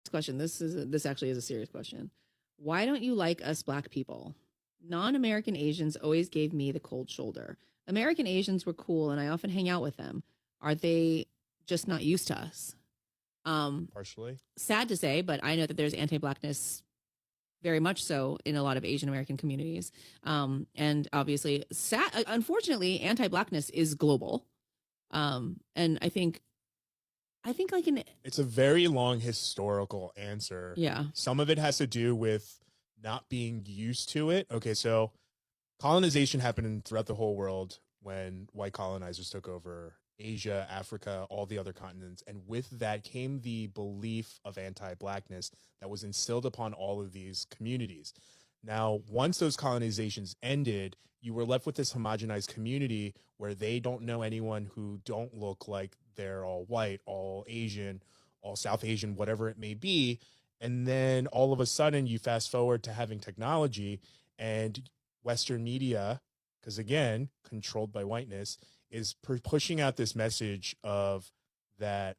question. This actually is a serious question. Why don't you like us black people? Non-American Asians always gave me the cold shoulder. American Asians were cool and I often hang out with them. Are they just not used to us? Partially. Sad to say, but I know that there's anti-blackness very much so in a lot of Asian American communities. And obviously, unfortunately, anti-blackness is global. And I think like it's a very long historical answer. Yeah. Some of it has to do with not being used to it. Okay, so colonization happened throughout the whole world when white colonizers took over Asia, Africa, all the other continents. And with that came the belief of anti-blackness that was instilled upon all of these communities. Now, once those colonizations ended, you were left with this homogenized community where they don't know anyone who don't look like they're all white, all Asian, all South Asian, whatever it may be. And then all of a sudden you fast forward to having technology and Western media, because again, controlled by whiteness, is pushing out this message of that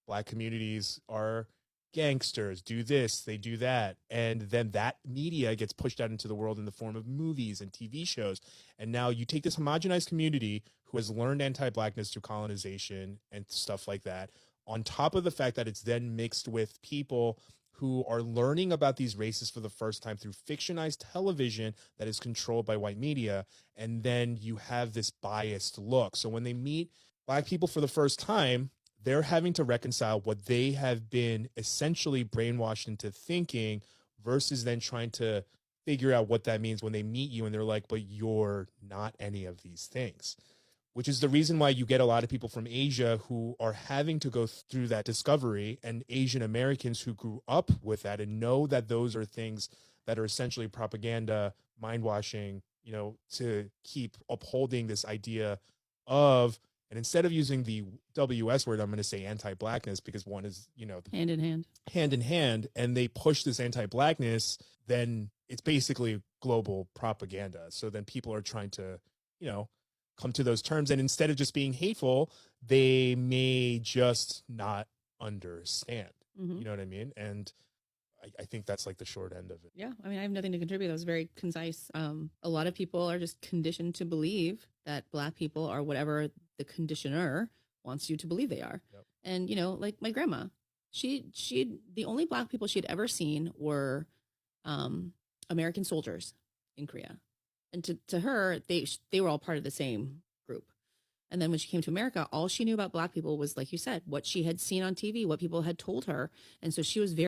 black communities are gangsters, do this, they do that. And then that media gets pushed out into the world in the form of movies and TV shows. And now you take this homogenized community who has learned anti-blackness through colonization and stuff like that, on top of the fact that it's then mixed with people who are learning about these races for the first time through fictionized television that is controlled by white media. And then you have this biased look. So when they meet black people for the first time, they're having to reconcile what they have been essentially brainwashed into thinking versus then trying to figure out what that means when they meet you and they're like, but you're not any of these things. Which is the reason why you get a lot of people from Asia who are having to go through that discovery, and Asian Americans who grew up with that and know that those are things that are essentially propaganda, mind washing, you know, to keep upholding this idea of, and instead of using the WS word, I'm going to say anti-blackness, because one is, you know, hand in hand, and they push this anti-blackness, then it's basically global propaganda. So then people are trying to, you know, come to those terms, and instead of just being hateful, they may just not understand. You know what I mean? And I think that's like the short end of it. Yeah, I mean, I have nothing to contribute. That was very concise. A lot of people are just conditioned to believe that black people are whatever the conditioner wants you to believe they are. Yep. And you know, like my grandma, she the only black people she had ever seen were American soldiers in Korea. And to her, they were all part of the same group. And then when she came to America, all she knew about black people was, like you said, what she had seen on TV, what people had told her. And so she was very